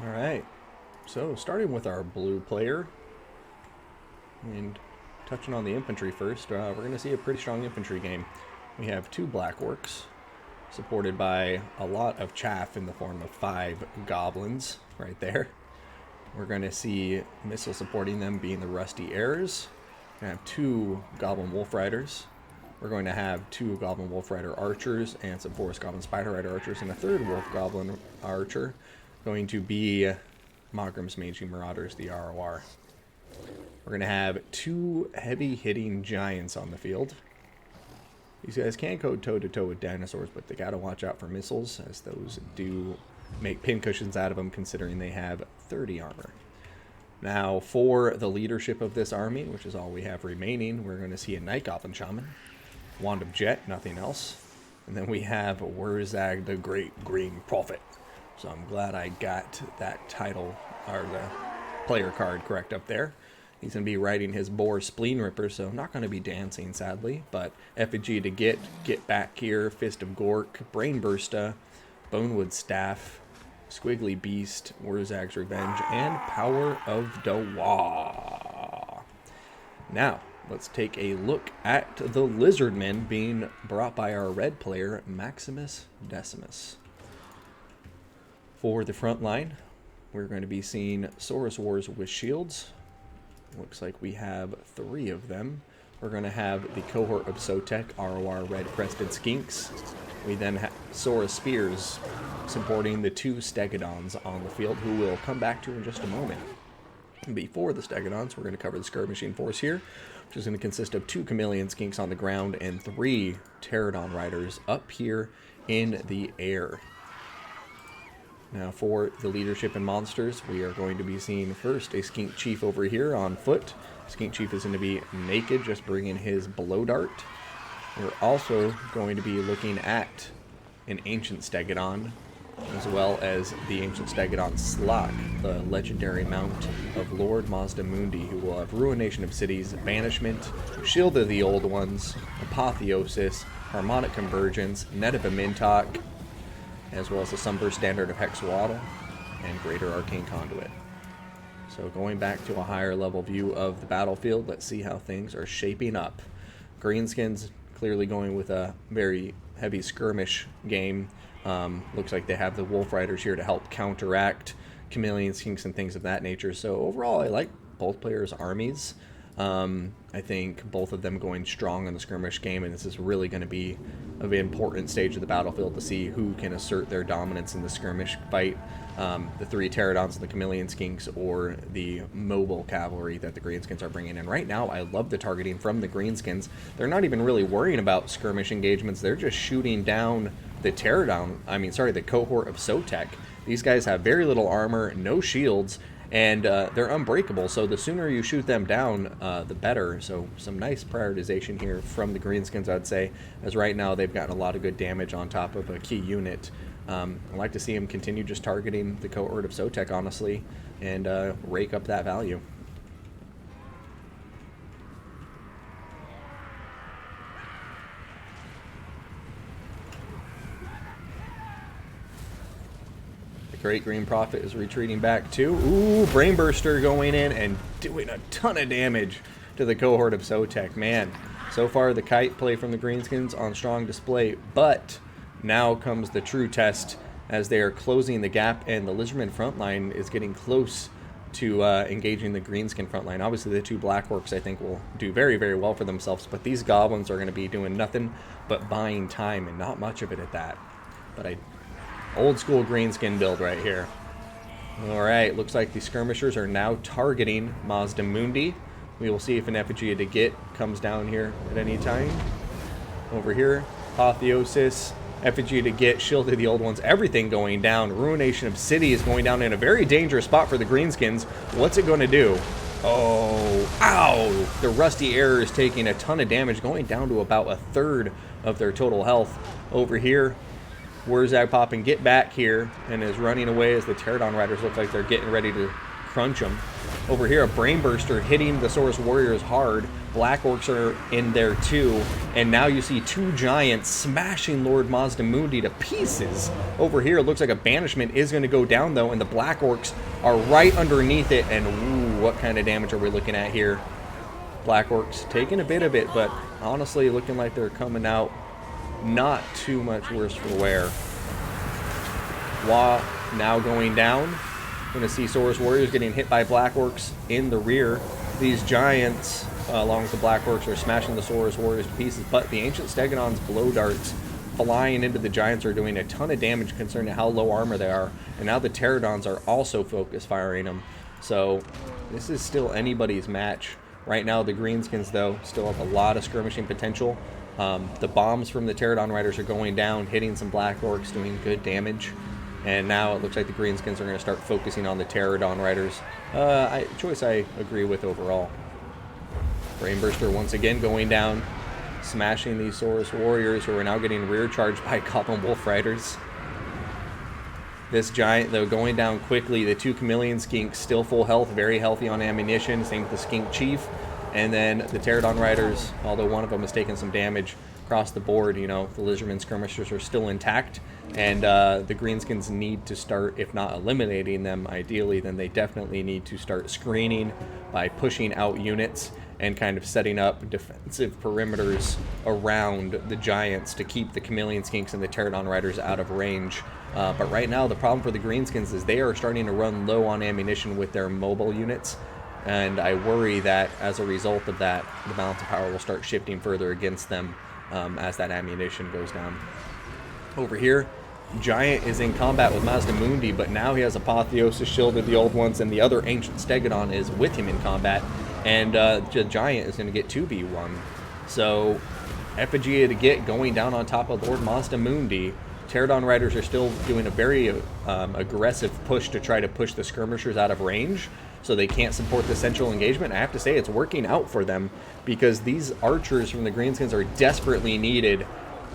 Alright, so starting with our blue player, and touching on the infantry first, we're going to see a pretty strong infantry game. We have 2 black orcs, supported by a lot of chaff in the form of 5 goblins right there. We're going to see missile supporting them being the rusty heirs. We're going to have 2 goblin wolf riders. We're going to have 2 goblin wolf rider archers and some forest goblin spider rider archers, and a 3rd wolf goblin archer going to be Mogrim's Mangy Marauders, the ROR. We're going to have 2 heavy-hitting giants on the field. These guys can go toe-to-toe with dinosaurs, but they got to watch out for missiles, as those do make pincushions out of them, considering they have 30 armor. Now, for the leadership of this army, which is all we have remaining, we're going to see a Night Goblin Shaman, Wand of Jet, nothing else, and then we have Wurzag, the Great Green Prophet. So I'm glad I got that title, or the player card, correct up there. He's going to be riding his Boar Spleen Ripper, so not going to be dancing, sadly. But Effigy to Get Back Here, Fist of Gork, Brain Bursta, Bonewood Staff, Squiggly Beast, Wurzag's Revenge, and Power of Dawa. Now, let's take a look at the Lizardmen being brought by our red player, MaximusDecimus. For the front line, we're going to be seeing Saurus Wars with shields. Looks like we have 3 of them. We're going to have the cohort of Sotek, ROR Red-Crested Skinks. We then have Saurus Spears supporting the 2 Stegodons on the field, who we'll come back to in just a moment. Before the Stegodons, we're going to cover the Skirmishing Force here, which is going to consist of 2 Chameleon Skinks on the ground and 3 Pterodon Riders up here in the air. Now for the leadership and monsters, we are going to be seeing first a Skink Chief over here on foot. Skink Chief is going to be naked, just bringing his blow dart. We're also going to be looking at an Ancient Stegodon, as well as the Ancient Stegodon Slock, the legendary mount of Lord Mazdamundi, who will have Ruination of Cities, Banishment, Shield of the Old Ones, Apotheosis, Harmonic Convergence, Net of a Mintok, as well as the Sunburst Standard of Hexwaddle, and Greater Arcane Conduit. So going back to a higher level view of the battlefield, let's see how things are shaping up. Greenskins clearly going with a very heavy skirmish game. Looks like they have the Wolf Riders here to help counteract Chameleon Skinks and things of that nature. So overall, I like both players' armies. I think both of them going strong in the skirmish game, and this is really going to be an important stage of the battlefield to see who can assert their dominance in the skirmish fight. The 3 Pterodons and the Chameleon Skinks, or the mobile cavalry that the Greenskins are bringing in. Right now, I love the targeting from the Greenskins. They're not even really worrying about skirmish engagements. They're just shooting down the the cohort of Sotek. These guys have very little armor, no shields, and they're unbreakable, so the sooner you shoot them down, the better. So some nice prioritization here from the Greenskins, I'd say, as right now they've gotten a lot of good damage on top of a key unit. I'd like to see him continue just targeting the cohort of Sotek, honestly, and rake up that value. Great Green Prophet is retreating back too. Ooh, Brainburster going in and doing a ton of damage to the cohort of Sotek. Man, so far the kite play from the Greenskins on strong display, but now comes the true test as they are closing the gap, and the Lizardman front line is getting close to engaging the Greenskin front line. Obviously the 2 Black Orcs I think will do very, very well for themselves, but these Goblins are going to be doing nothing but buying time, and not much of it at that. But old school Greenskin build right here. Alright, looks like the Skirmishers are now targeting Mazdamundi. We will see if an Effigy to Get comes down here at any time. Over here, Apotheosis, Effigy to Get, Shield of the Old Ones, everything going down. Ruination of City is going down in a very dangerous spot for the Greenskins. What's it going to do? Oh, ow! The Rusty Error is taking a ton of damage, going down to about 1/3 of their total health. Over here, Wurzag popping Get Back Here and is running away as the Pterodon Riders look like they're getting ready to crunch them. Over here, a Brain Burster hitting the Saurus Warriors hard. Black Orcs are in there too. And now you see two giants smashing Lord Mazdamundi to pieces. Over here, it looks like a banishment is going to go down though, and the Black Orcs are right underneath it. And ooh, what kind of damage are we looking at here? Black Orcs taking a bit of it, but honestly looking like they're coming out not too much worse for wear. Wa now going down. Going to see Saurus Warriors getting hit by Black Orcs in the rear. These giants, along with the Black Orcs, are smashing the Saurus Warriors to pieces, but the Ancient Stegodon's blow darts flying into the giants are doing a ton of damage considering how low armor they are. And now the Pterodons are also focus firing them. So this is still anybody's match. Right now the Greenskins, though, still have a lot of skirmishing potential. The bombs from the Pterodon Riders are going down, hitting some Black Orcs, doing good damage. And now it looks like the Greenskins are going to start focusing on the Pterodon Riders. Choice I agree with overall. Brainburster once again going down, smashing these Saurus Warriors who are now getting rear charged by Goblin Wolf Riders. This giant, though, going down quickly. The two Chameleon Skinks still full health, very healthy on ammunition. Same with the Skink Chief. And then the Pterodon Riders, although one of them has taken some damage across the board, you know, the Lizardman Skirmishers are still intact. And the Greenskins need to start, if not eliminating them ideally, then they definitely need to start screening by pushing out units and kind of setting up defensive perimeters around the giants to keep the Chameleon Skinks and the Pterodon Riders out of range. But right now, the problem for the Greenskins is they are starting to run low on ammunition with their mobile units. And I worry that as a result of that, the balance of power will start shifting further against them as that ammunition goes down. Over here, Giant is in combat with Mazdamundi, but now he has Apotheosis shielded the old ones, and the other Ancient Stegodon is with him in combat. And the Giant is going to get 2v1. So, Effigy to get going down on top of Lord Mazdamundi. Pterodon Riders are still doing a very aggressive push to try to push the Skirmishers out of range, so they can't support the central engagement. I have to say it's working out for them, because these archers from the Greenskins are desperately needed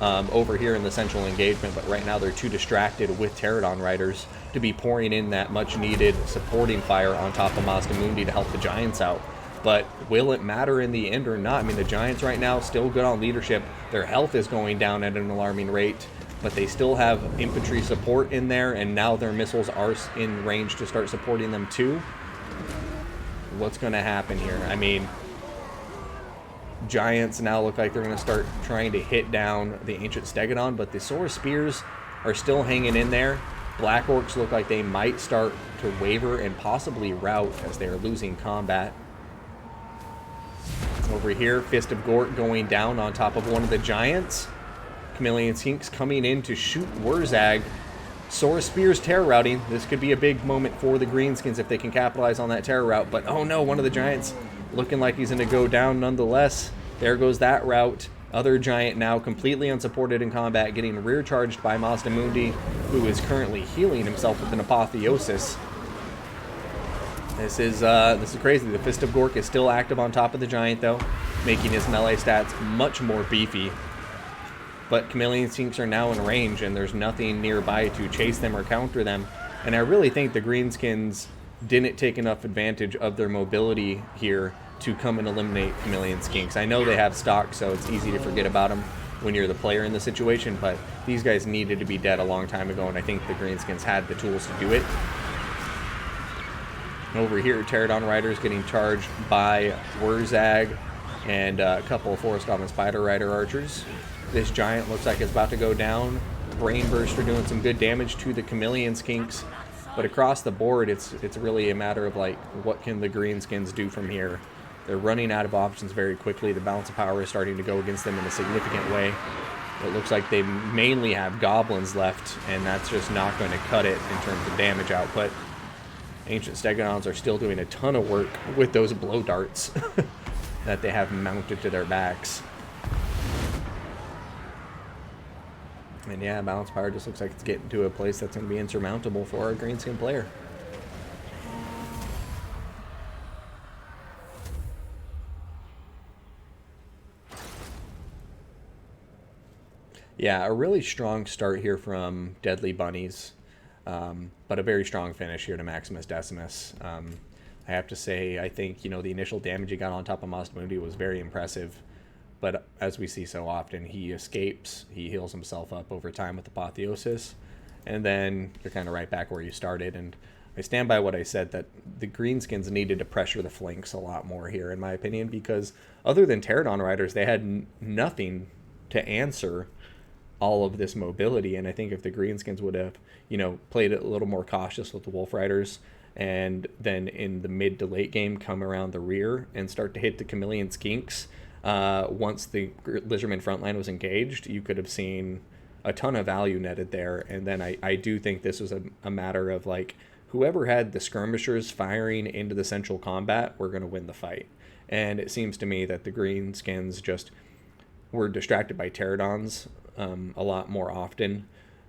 over here in the central engagement, but right now they're too distracted with Pterodon Riders to be pouring in that much needed supporting fire on top of Mazdamundi to help the Giants out. But will it matter in the end or not? I mean, the Giants right now still good on leadership. Their health is going down at an alarming rate, but they still have infantry support in there, and now their missiles are in range to start supporting them too. What's going to happen here? I mean, Giants now look like they're going to start trying to hit down the Ancient Stegodon, but the Saurus Spears are still hanging in there. Black Orcs look like they might start to waver and possibly rout as they are losing combat. Over here, Fist of Gort going down on top of one of the Giants. Chameleon Skinks coming in to shoot Wurzag. Saurus Spears terror routing. This could be a big moment for the Greenskins if they can capitalize on that terror route. But oh no, one of the Giants looking like he's going to go down nonetheless. There goes that route. Other Giant now completely unsupported in combat, getting rear charged by Mazdamundi, who is currently healing himself with an Apotheosis. This is crazy. The Fist of Gork is still active on top of the Giant, though, making his melee stats much more beefy. But Chameleon Skinks are now in range, and there's nothing nearby to chase them or counter them. And I really think the Greenskins didn't take enough advantage of their mobility here to come and eliminate Chameleon Skinks. I know they have stock, so it's easy to forget about them when you're the player in the situation, but these guys needed to be dead a long time ago, and I think the Greenskins had the tools to do it. Over here, Pterodon Riders getting charged by Wurzag and a couple of Forest Goblin Spider Rider archers. This Giant looks like it's about to go down. Brainburster doing some good damage to the Chameleon Skinks. But across the board, it's really a matter of, like, what can the Greenskins do from here? They're running out of options very quickly. The balance of power is starting to go against them in a significant way. It looks like they mainly have goblins left, and that's just not going to cut it in terms of damage output. Ancient Stegodons are still doing a ton of work with those blow darts that they have mounted to their backs. And yeah, balance power just looks like it's getting to a place that's going to be insurmountable for our Greenskin player. Yeah, a really strong start here from DeadlyBunnies, but a very strong finish here to MaximusDecimus. I have to say, I think, you know, the initial damage he got on top of Mazdamundi was very impressive. But as we see so often, he escapes, he heals himself up over time with Apotheosis, and then you're kind of right back where you started. And I stand by what I said, that the Greenskins needed to pressure the flanks a lot more here, in my opinion, because other than Pterodon Riders, they had nothing to answer all of this mobility. And I think if the Greenskins would have, you know, played it a little more cautious with the Wolf Riders, and then in the mid to late game come around the rear and start to hit the Chameleon Skinks, once the Lizardman frontline was engaged, you could have seen a ton of value netted there. And then I do think this was a matter of, like, whoever had the skirmishers firing into the central combat were going to win the fight. And it seems to me that the Greenskins just were distracted by Pterodons a lot more often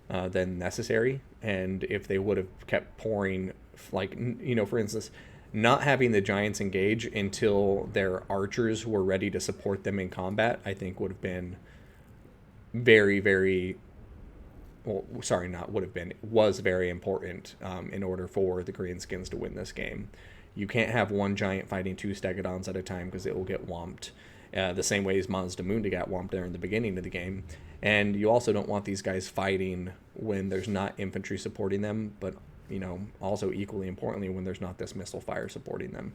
than necessary. And if they would have kept pouring, like, you know, for instance, not having the Giants engage until their archers were ready to support them in combat, I think would have been very, very, well, sorry, not would have been, was very important in order for the Greenskins to win this game. You can't have one Giant fighting two Stegodons at a time, because it will get whomped. The same way as Mazdamundi got whomped there in the beginning of the game. And you also don't want these guys fighting when there's not infantry supporting them, but, you know, also equally importantly, when there's not this missile fire supporting them.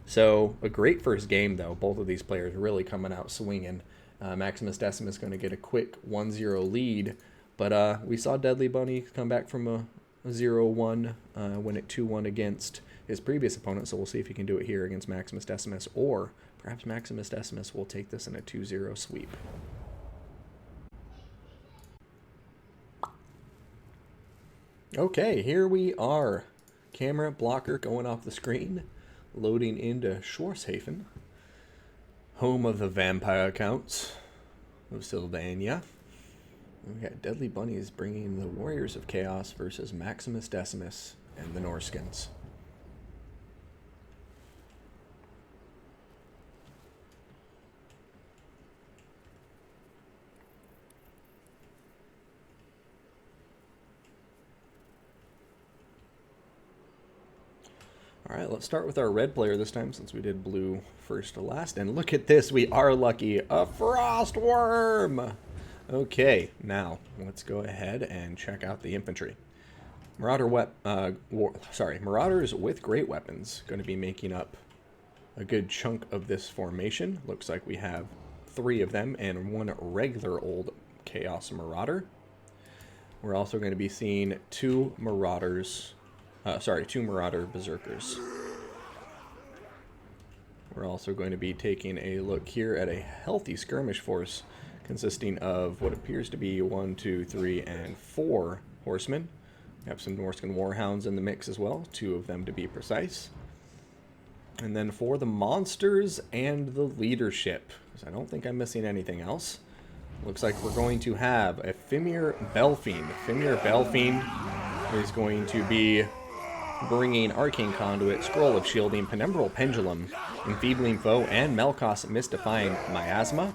So a great first game, though. Both of these players really coming out swinging. MaximusDecimus going to get a quick 1-0 lead, but we saw DeadlyBunny come back from a 0-1, win it 2-1 against his previous opponent, so we'll see if he can do it here against MaximusDecimus, or perhaps MaximusDecimus will take this in a 2-0 sweep. Okay, here we are. Camera blocker going off the screen, loading into Schwarzhafen, home of the vampire counts of Sylvania. We got DeadlyBunnies bringing the Warriors of Chaos versus MaximusDecimus and the Norskins. All right, let's start with our red player this time, since we did blue first to last. And look at this, we are lucky, a frost worm. Okay, now let's go ahead and check out the infantry. Marauders with great weapons going to be making up a good chunk of this formation. Looks like we have 3 of them and 1 regular old Chaos Marauder. We're also going to be seeing 2 Marauder Berserkers. We're also going to be taking a look here at a healthy skirmish force consisting of what appears to be 1, 2, 3, and 4 horsemen. We have some Norscan Warhounds in the mix as well, 2 of them to be precise. And then for the monsters and the leadership, because I don't think I'm missing anything else, looks like we're going to have a Fimir Belfiend. Fimir Belfiend is going to be bringing Arcane Conduit, Scroll of Shielding, Penumbral Pendulum, Enfeebling Foe, and Melkos Mystifying Miasma.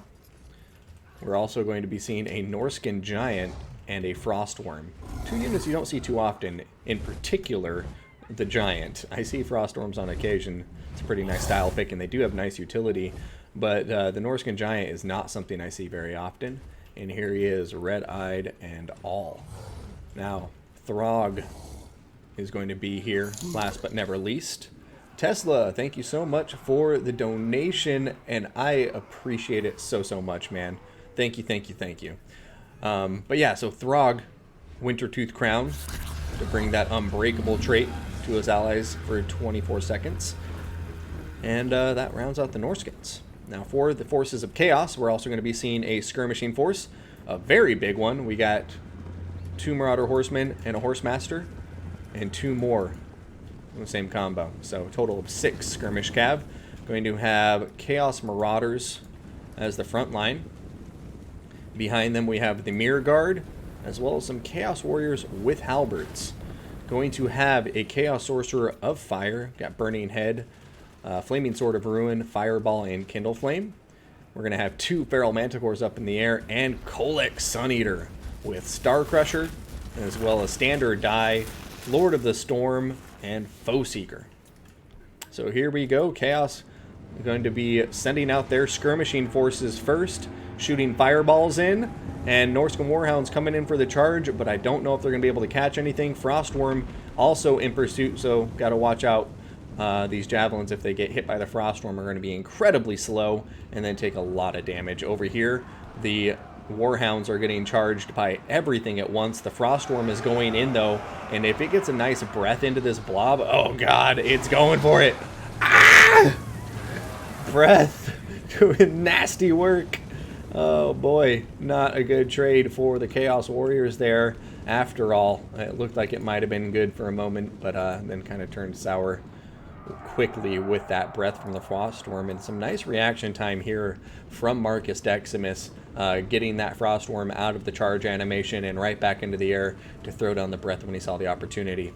We're also going to be seeing a Norscan Giant and a Frostworm. 2 units you don't see too often, in particular the Giant. I see Frostworms on occasion. It's a pretty nice style pick, and they do have nice utility, but the Norscan Giant is not something I see very often. And here he is, red-eyed and all. Now, Throg is going to be here, last but never least. Tesla, thank you so much for the donation, and I appreciate it so much, man. Thank you, thank you, thank you. But yeah, so Throg, Wintertooth Crown, to bring that unbreakable trait to his allies for 24 seconds. And that rounds out the Norskins. Now for the Forces of Chaos, we're also going to be seeing a skirmishing force, a very big one. We got 2 Marauder Horsemen and a Horsemaster, and 2 more in the same combo. So a total of 6 skirmish cav. Going to have Chaos Marauders as the front line. Behind them we have the Mirror Guard, as well as some Chaos Warriors with halberds. Going to have a Chaos Sorcerer of Fire, got Burning Head, Flaming Sword of Ruin, Fireball, and Kindle Flame. We're going to have 2 Feral Manticores up in the air, and Kolek Suneater with Star Crusher, as well as Standard Die, Lord of the Storm, and Foe Seeker. So here we go. Chaos going to be sending out their skirmishing forces first, shooting fireballs in, and Norscan Warhounds coming in for the charge, but I don't know if they're going to be able to catch anything. Frostworm also in pursuit, so got to watch out. These javelins, if they get hit by the Frostworm, are going to be incredibly slow and then take a lot of damage. Over here, the Warhounds are getting charged by everything at once. The Frostworm is going in, though, and if it gets a nice breath into this blob, oh god, it's going for it. Ah! Breath doing nasty work. Oh boy, not a good trade for the Chaos Warriors there. After all, it looked like it might have been good for a moment, but then kind of turned sour quickly with that breath from the Frostworm, and some nice reaction time here from MaximusDecimus, getting that Frostworm out of the charge animation and right back into the air to throw down the breath when he saw the opportunity.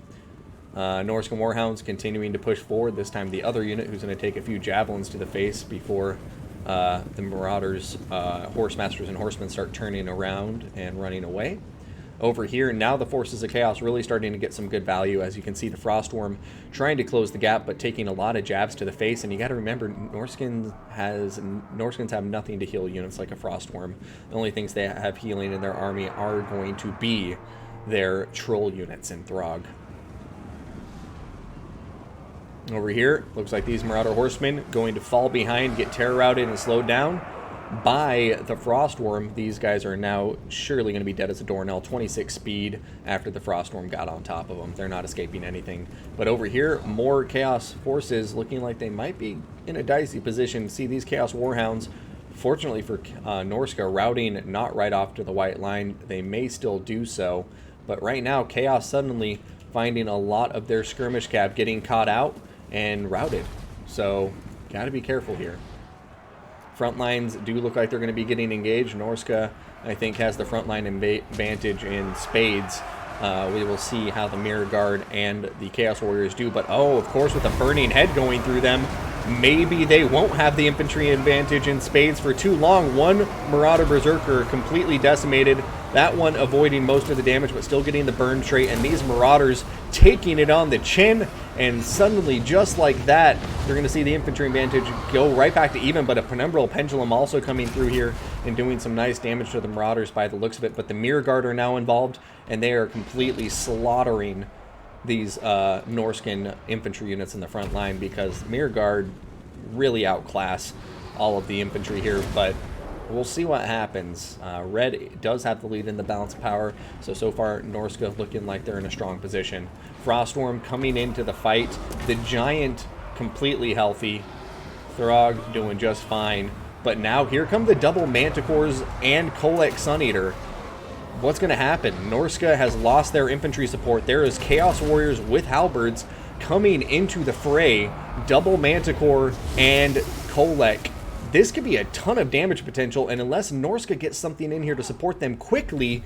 Norscan Warhounds continuing to push forward, this time the other unit who's going to take a few javelins to the face before the Marauders, Horsemasters, and Horsemen start turning around and running away. Over here, now the Forces of Chaos really starting to get some good value. As you can see, the Frostworm trying to close the gap, but taking a lot of jabs to the face. And you got to remember, Norskins have nothing to heal units like a Frostworm. The only things they have healing in their army are going to be their troll units in Throg. Over here, looks like these Marauder Horsemen going to fall behind, get terror routed, and slowed down by the Frostworm. These guys are now surely going to be dead as a doornail. 26 speed after the Frostworm got on top of them. They're not escaping anything. But over here, more Chaos forces looking like they might be in a dicey position. See these Chaos Warhounds, fortunately for Norsca, routing not right off to the white line. They may still do so. But right now, Chaos suddenly finding a lot of their skirmish cab getting caught out and routed. So, got to be careful here. Front lines do look like they're going to be getting engaged. Norsca, I think, has the front line advantage in spades. We will see how the Mirror Guard and the Chaos Warriors do. But, oh, of course, with a burning head going through them, maybe they won't have the infantry advantage in spades for too long. One Marauder Berserker completely decimated. That one avoiding most of the damage, but still getting the burn trait. And these Marauders taking it on the chin. And suddenly, just like that, you're going to see the infantry advantage go right back to even. But a Penumbral Pendulum also coming through here and doing some nice damage to the Marauders by the looks of it. But the Mirror Guard are now involved, and they are completely slaughtering these Norscan infantry units in the front line, because Mirror Guard really outclass all of the infantry here. But we'll see what happens. Red does have the lead in the balance of power, so far Norsca looking like they're in a strong position. Frostworm coming into the fight. The Giant completely healthy. Throg doing just fine. But now here come the double Manticores and Kolek Suneater. What's going to happen? Norsca has lost their infantry support. There is Chaos Warriors with halberds coming into the fray. Double Manticore and Kolek. This could be a ton of damage potential, and unless Norsca gets something in here to support them quickly,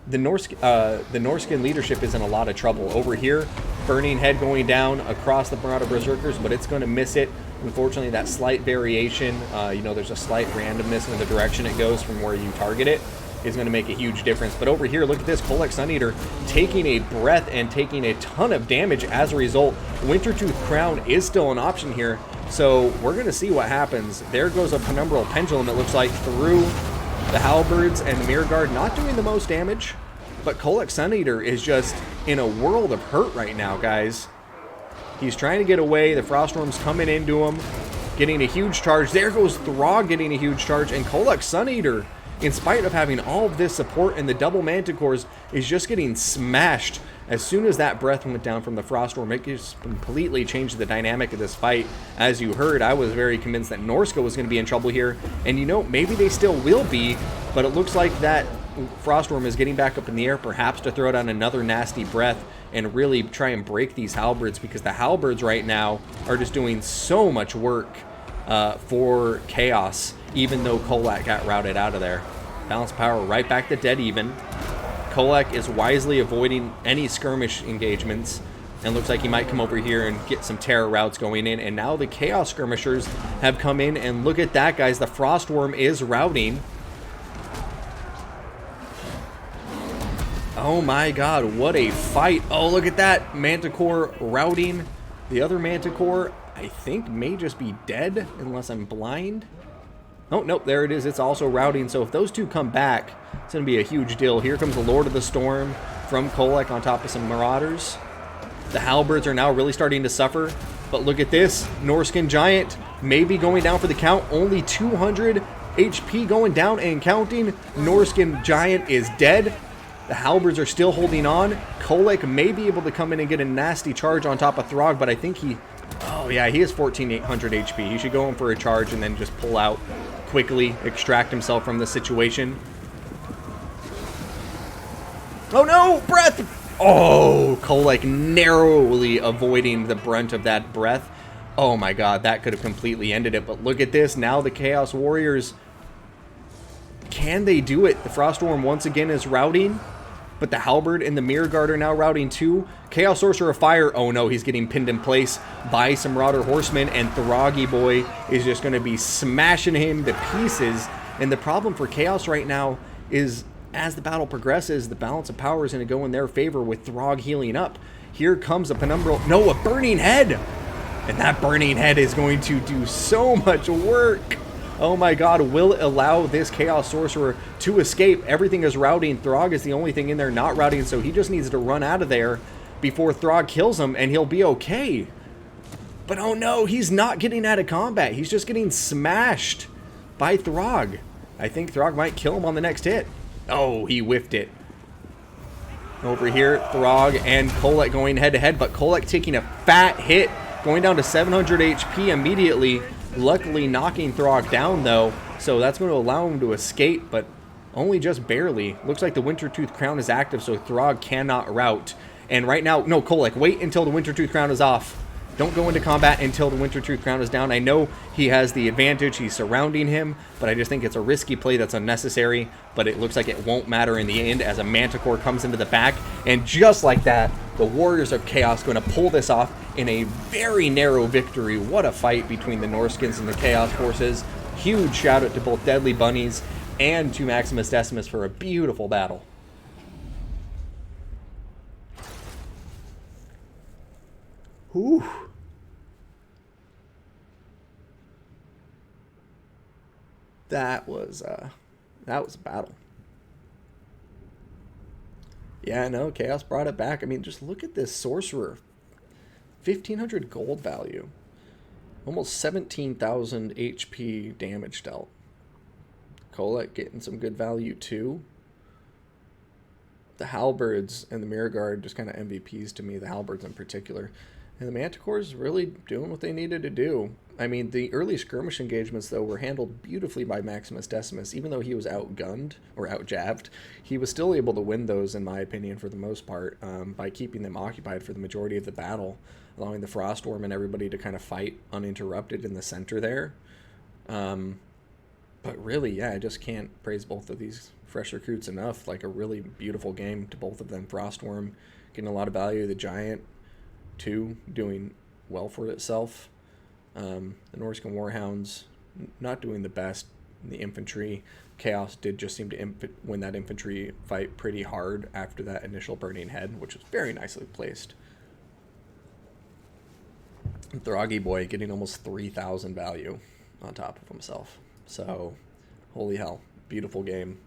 the Norscan leadership is in a lot of trouble. Over here, Burning Head going down across the Marauder Berserkers, but it's going to miss it. Unfortunately, that slight variation, there's a slight randomness in the direction it goes from where you target it, is going to make a huge difference. But over here, look at this, Kolek Suneater taking a breath and taking a ton of damage as a result. Wintertooth Crown is still an option here, so we're going to see what happens. There goes a Penumbral Pendulum, it looks like, through the halberds, and the Mirror Guard not doing the most damage, but Kolek Suneater is just in a world of hurt right now, guys. He's trying to get away. The Frostworm's coming into him, getting a huge charge. There goes Throg getting a huge charge, and Kolek Suneater, in spite of having all of this support and the double Manticores, is just getting smashed. As soon as that breath went down from the Frostworm, it just completely changed the dynamic of this fight. As you heard, I was very convinced that Norsca was going to be in trouble here. And maybe they still will be, but it looks like that Frostworm is getting back up in the air, perhaps to throw down another nasty breath and really try and break these halberds, because the halberds right now are just doing so much work for Chaos, even though Kolek got routed out of there. Balance power right back to dead even. Kolek is wisely avoiding any skirmish engagements, and looks like he might come over here and get some terror routes going in. And now the Chaos Skirmishers have come in, and look at that, guys. The Frostworm is routing. Oh my god, what a fight. Oh, look at that. Manticore routing the other Manticore I think may just be dead, unless I'm blind. Oh, nope, there it is. It's also routing. So if those two come back, it's going to be a huge deal. Here comes the Lord of the Storm from Kolek on top of some Marauders. The Halberds are now really starting to suffer. But look at this. Norscan Giant maybe going down for the count. Only 200 HP going down and counting. Norscan Giant is dead. The Halberds are still holding on. Kolek may be able to come in and get a nasty charge on top of Throg, but I think he... Oh, yeah, he has 1,400 HP. He should go in for a charge and then just pull out quickly, extract himself from the situation. Oh, no! Breath! Oh, Kolek narrowly avoiding the brunt of that breath. Oh, my God, that could have completely ended it. But look at this. Now the Chaos Warriors... Can they do it? The Froststorm once again is routing. But the Halberd and the Mirror Guard are now routing too. Chaos Sorcerer of Fire. Oh no, he's getting pinned in place by some Marauder Horsemen. And Throggy Boy is just going to be smashing him to pieces. And the problem for Chaos right now is, as the battle progresses, the balance of power is going to go in their favor with Throg healing up. Here comes a Penumbral... No, a Burning Head! And that Burning Head is going to do so much work. Oh my God, will it allow this Chaos Sorcerer to escape? Everything is routing. Throg is the only thing in there not routing, so he just needs to run out of there before Throg kills him, and he'll be okay. But oh no, he's not getting out of combat. He's just getting smashed by Throg. I think Throg might kill him on the next hit. Oh, he whiffed it. Over here, Throg and Kolek going head-to-head, but Kolek taking a fat hit, going down to 700 HP immediately. Luckily knocking Throg down though, so that's going to allow him to escape, but only just barely. Looks like the Wintertooth Crown is active, so Throg cannot rout. And right now, no, Kolek, wait until the Wintertooth Crown is off. Don't go into combat until the Wintertooth Crown is down. I know he has the advantage, he's surrounding him, but I just think it's a risky play that's unnecessary, but it looks like it won't matter in the end as a Manticore comes into the back, and just like that, the Warriors of Chaos going to pull this off in a very narrow victory. What a fight between the Norskins and the Chaos Forces. Huge shout out to both DeadlyBunnies and to MaximusDecimus for a beautiful battle. Whew. That was a battle. Yeah, no, Chaos brought it back. I mean, just look at this Sorcerer. 1,500 gold value. Almost 17,000 HP damage dealt. Kolek getting some good value too. The Halberds and the Mirror Guard just kind of MVPs to me, the Halberds in particular. And the Manticores really doing what they needed to do. I mean, the early skirmish engagements, though, were handled beautifully by MaximusDecimus. Even though he was outgunned, or outjabbed, he was still able to win those, in my opinion, for the most part, by keeping them occupied for the majority of the battle, allowing the Froststorm and everybody to kind of fight uninterrupted in the center there. But really, yeah, I just can't praise both of these fresh recruits enough. Like, a really beautiful game to both of them. Froststorm getting a lot of value. The Giant, too, doing well for itself. The Norscan Warhounds not doing the best. The infantry, Chaos did just seem to win that infantry fight pretty hard after that initial Burning Head, which was very nicely placed. And Throggy Boy getting almost 3,000 value on top of himself. So, holy hell, beautiful game,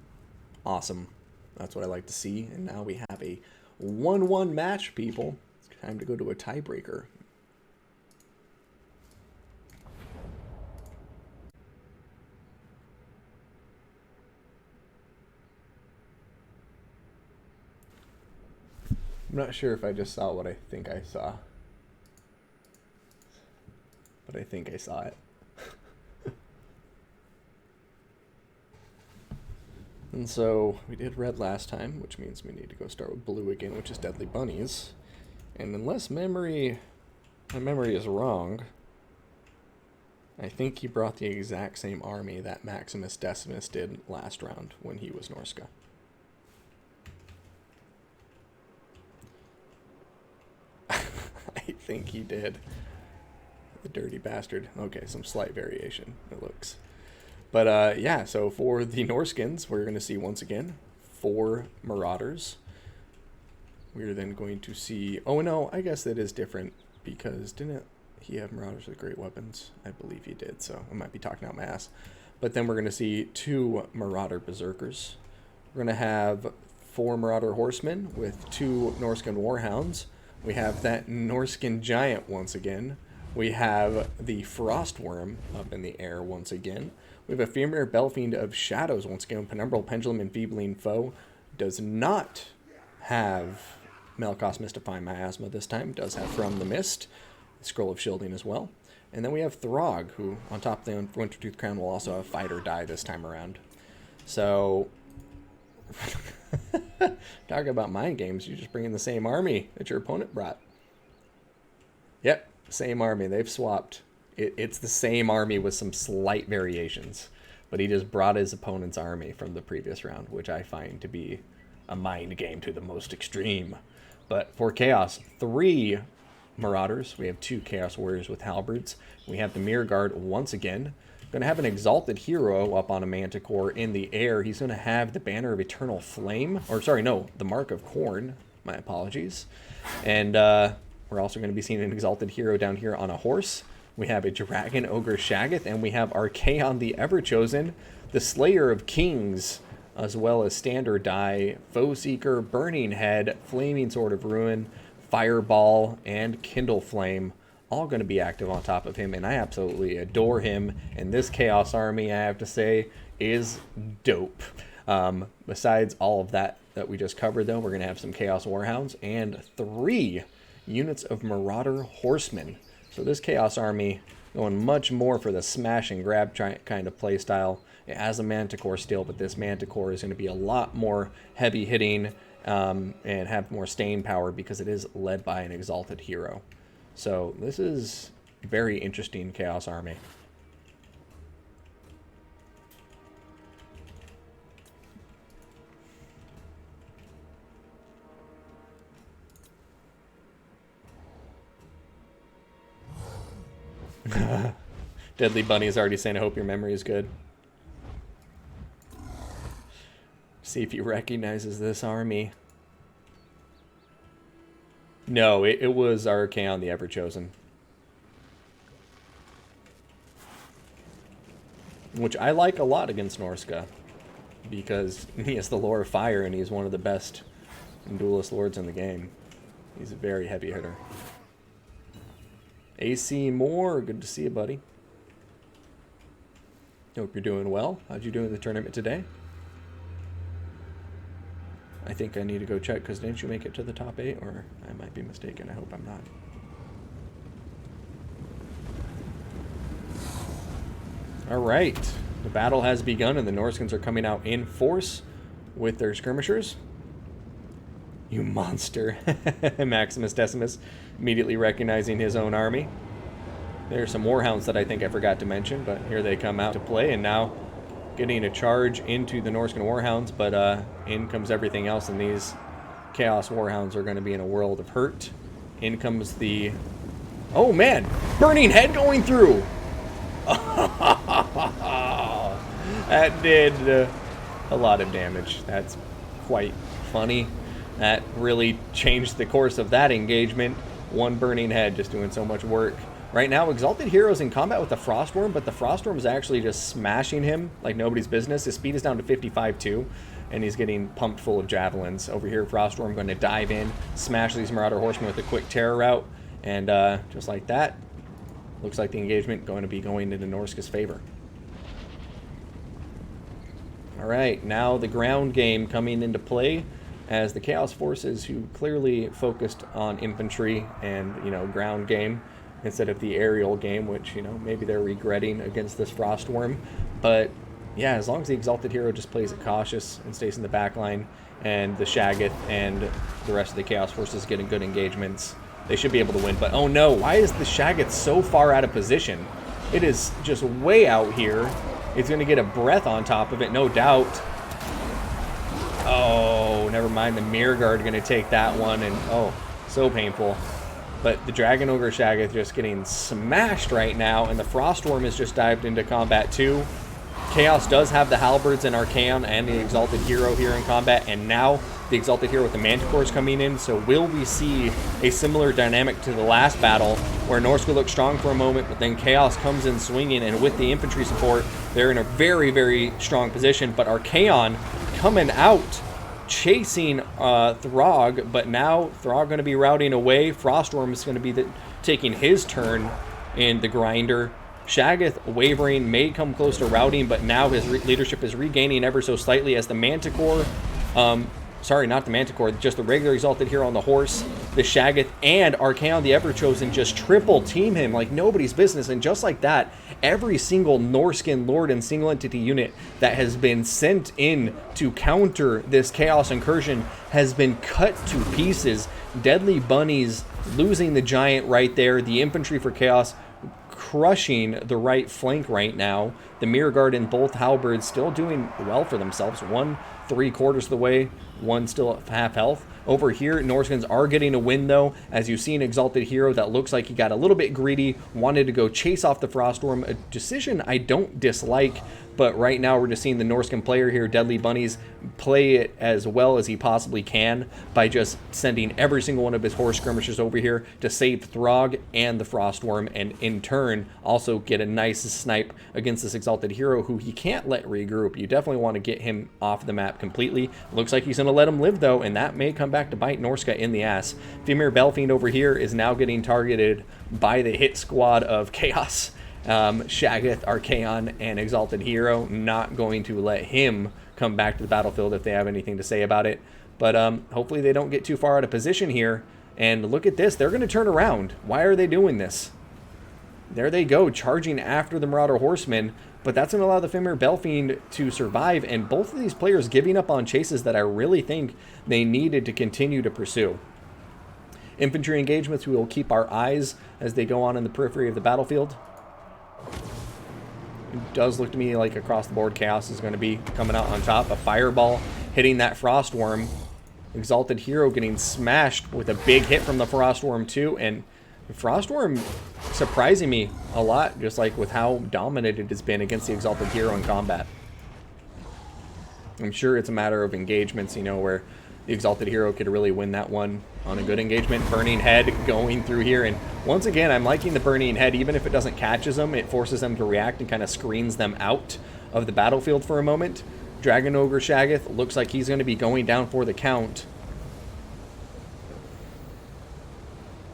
awesome. That's what I like to see. And now we have a 1-1 match, people. It's time to go to a tiebreaker. I'm not sure if I just saw what I think I saw, but I think I saw it. And so we did red last time, which means we need to go start with blue again, which is DeadlyBunnies. And unless my memory is wrong, I think he brought the exact same army that MaximusDecimus did last round when he was norsca. I think he did. The dirty bastard. Okay, some slight variation, it looks. But yeah, so for the Norskins, we're going to see once again 4 Marauders. We're then going to see... Oh no, I guess that is different because didn't he have Marauders with great weapons? I believe he did, so I might be talking out my ass. But then we're going to see 2 Marauder Berserkers. We're going to have 4 Marauder Horsemen with 2 Norscan Warhounds. We have that Norscan Giant once again. We have the Frostworm up in the air once again. We have a Femur Belfiend of Shadows once again. Penumbral Pendulum Enfeebling Foe. Does not have Melkos Mystifying Miasma this time. Does have From the Mist. Scroll of Shielding as well. And then we have Throg, who on top of the Wintertooth Crown will also have Fight or Die this time around. So, talk about mind games. You just bring in the same army that your opponent brought. Yep, same army. They've swapped. It's the same army with some slight variations. But he just brought his opponent's army from the previous round, which I find to be a mind game to the most extreme. But for Chaos, 3 Marauders. We have 2 Chaos Warriors with Halberds. We have the Mirror Guard once again. Going to have an Exalted Hero up on a Manticore in the air. He's going to have the Banner of Eternal Flame. Or, sorry, no, the Mark of Khorne. My apologies. And we're also going to be seeing an Exalted Hero down here on a horse. We have a Dragon Ogre Shaggoth. And we have Archaon the Everchosen, the Slayer of Kings, as well as Standard Die, Foe Seeker, Burning Head, Flaming Sword of Ruin, Fireball, and Kindle Flame, all going to be active on top of him, and I absolutely adore him. And this Chaos Army, I have to say, is dope. Besides all of that we just covered, though, we're going to have some Chaos Warhounds and 3 units of Marauder Horsemen. So this Chaos Army going much more for the smash and grab kind of play style. It has a Manticore still, but this Manticore is going to be a lot more heavy hitting, and have more staying power because it is led by an Exalted Hero. So this is a very interesting Chaos Army. DeadlyBunnies already saying, I hope your memory is good. See if he recognizes this army. No, it was Archaon the Everchosen. Which I like a lot against Norsca. Because he has the lore of fire and he's one of the best duelist lords in the game. He's a very heavy hitter. AC Moore, good to see you, buddy. Hope you're doing well. How'd you do in the tournament today? I think I need to go check, because didn't you make it to the top 8? Or I might be mistaken. I hope I'm not. Alright. The battle has begun, and the Norscans are coming out in force with their skirmishers. You monster. MaximusDecimus immediately recognizing his own army. There's some Warhounds that I think I forgot to mention, but here they come out to play, and now getting a charge into the Norscan Warhounds, but in comes everything else, and these Chaos Warhounds are going to be in a world of hurt. In comes the... Oh, man! Burning Head going through! That did a lot of damage. That's quite funny. That really changed the course of that engagement. One Burning Head just doing so much work. Right now, Exalted Hero's in combat with the Frostworm, but the Frostworm is actually just smashing him like nobody's business. His speed is down to 55 too, and he's getting pumped full of javelins. Over here, Frostworm going to dive in, smash these Marauder Horsemen with a quick terror route, and just like that, looks like the engagement going to be going into Norsca's favor. Alright, now the ground game coming into play as the Chaos Forces, who clearly focused on infantry and, ground game, instead of the aerial game, which, maybe they're regretting against this Frostworm. But, yeah, as long as the Exalted Hero just plays it cautious and stays in the back line, and the Shaggoth and the rest of the Chaos Forces getting good engagements, they should be able to win. But, oh no, why is the Shaggoth so far out of position? It is just way out here. It's going to get a breath on top of it, no doubt. Oh, never mind. The Mirror Guard going to take that one, and, oh, so painful. But the Dragon Ogre Shaggoth just getting smashed right now, and the Frostworm has just dived into combat too. Chaos does have the Halberds and Archaon and the Exalted Hero here in combat, and now the Exalted Hero with the Manticores coming in. So will we see a similar dynamic to the last battle, where Norsca looked strong for a moment, but then Chaos comes in swinging, and with the infantry support, they're in a very, very strong position. But Archaon coming out, chasing Throg, but now Throg going to be routing away. Frostworm is going to be taking his turn in the grinder. Shaggoth wavering, may come close to routing, but now his leadership is regaining ever so slightly as the Manticore, sorry, not the Manticore, just the regular Exalted Hero on the horse, the Shaggoth, and Archaon the Everchosen just triple team him like nobody's business. And just like that, every single Norscan Lord and single entity unit that has been sent in to counter this Chaos incursion has been cut to pieces. DeadlyBunnies losing the Giant right there, the infantry for Chaos crushing the right flank right now. The Mirror Guard and both halberds still doing well for themselves. One 3/4 of the way, one still at half health. Over here, Norscans are getting a win though, as you see an Exalted Hero that looks like he got a little bit greedy, wanted to go chase off the Frostworm, a decision I don't dislike, but right now we're just seeing the Norscan player here, DeadlyBunnies, play it as well as he possibly can by just sending every single one of his horse skirmishers over here to save Throg and the Frostworm, and in turn also get a nice snipe against this Exalted Hero who he can't let regroup. You definitely want to get him off the map completely. Looks like he's going to let him live though, and that may come back to bite Norsca in the ass. Femir Belfiend over here is now getting targeted by the hit squad of Chaos. Shaggoth, Archaon, and Exalted Hero, not going to let him come back to the battlefield if they have anything to say about it. But hopefully they don't get too far out of position here. And look at this, they're going to turn around. Why are they doing this? There they go, charging after the Marauder Horsemen. But that's going to allow the Femir Belfiend to survive, and both of these players giving up on chases that I really think they needed to continue to pursue. Infantry engagements, we will keep our eyes as they go on in the periphery of the battlefield. It does look to me like across the board Chaos is going to be coming out on top. A fireball hitting that Frostworm. Exalted Hero getting smashed with a big hit from the Frostworm too, and Frostworm surprising me a lot, just like with how dominant it has been against the Exalted Hero in combat. I'm sure it's a matter of engagements, you know, where the Exalted Hero could really win that one on a good engagement. Burning Head going through here, and once again, I'm liking the Burning Head. Even if it doesn't catches them, it forces them to react and kind of screens them out of the battlefield for a moment. Dragon Ogre Shaggoth looks like he's going to be going down for the count.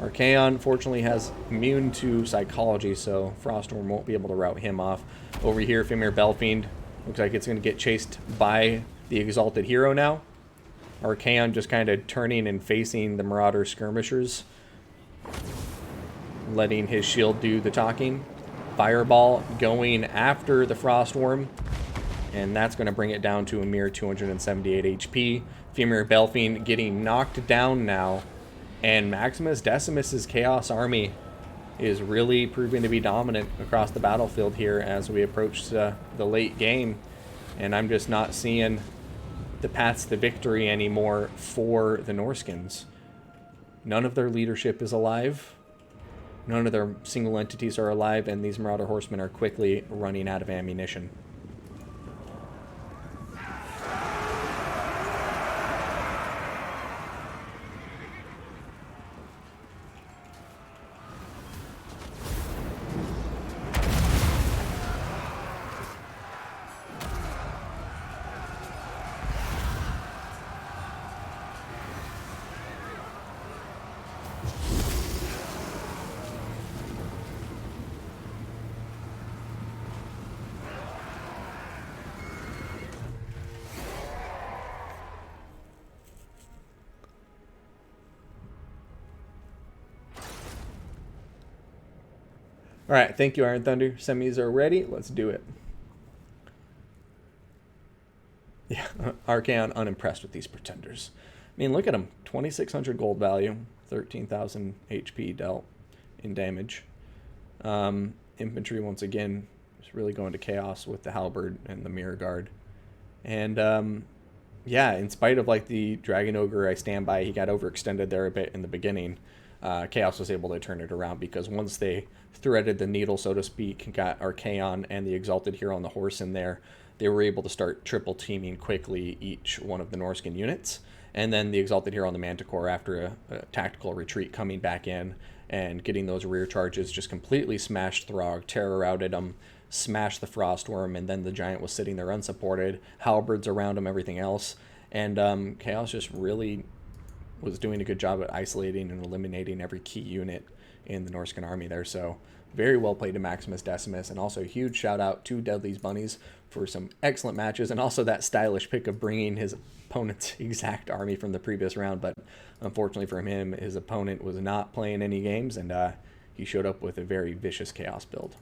Archaon, fortunately, has immune to psychology, so Frostworm won't be able to rout him off. Over here, Femir Belfiend looks like it's going to get chased by the Exalted Hero now. Archaon just kind of turning and facing the Marauder skirmishers, letting his shield do the talking. Fireball going after the Frostworm, and that's going to bring it down to a mere 278 HP. Femir Belfiend getting knocked down now, and MaximusDecimus' Chaos Army is really proving to be dominant across the battlefield here as we approach the late game. And I'm just not seeing the paths to victory anymore for the Norscans. None of their leadership is alive. None of their single entities are alive, and these Marauder Horsemen are quickly running out of ammunition. All right, thank you, Iron Thunder. Semis are ready. Let's do it. Yeah, Archaon unimpressed with these pretenders. I mean, look at them. 2,600 gold value, 13,000 HP dealt in damage. Infantry, once again, is really going to chaos with the halberd and the mirror guard. And yeah, in spite of like the Dragon Ogre I stand by, he got overextended there a bit in the beginning. Chaos was able to turn it around because once they threaded the needle, so to speak, got Archaon and the Exalted Hero on the horse in there, they were able to start triple teaming quickly each one of the Norscan units. And then the Exalted Hero on the Manticore after a tactical retreat coming back in and getting those rear charges, just completely smashed Throg, terror routed him, smashed the Frostworm, and then the Giant was sitting there unsupported, halberds around him, everything else. And Chaos just really was doing a good job at isolating and eliminating every key unit in the Norscan army there. So very well played to MaximusDecimus, and also a huge shout out to DeadlyBunnies for some excellent matches, and also that stylish pick of bringing his opponent's exact army from the previous round. But unfortunately for him, his opponent was not playing any games, and he showed up with a very vicious Chaos build.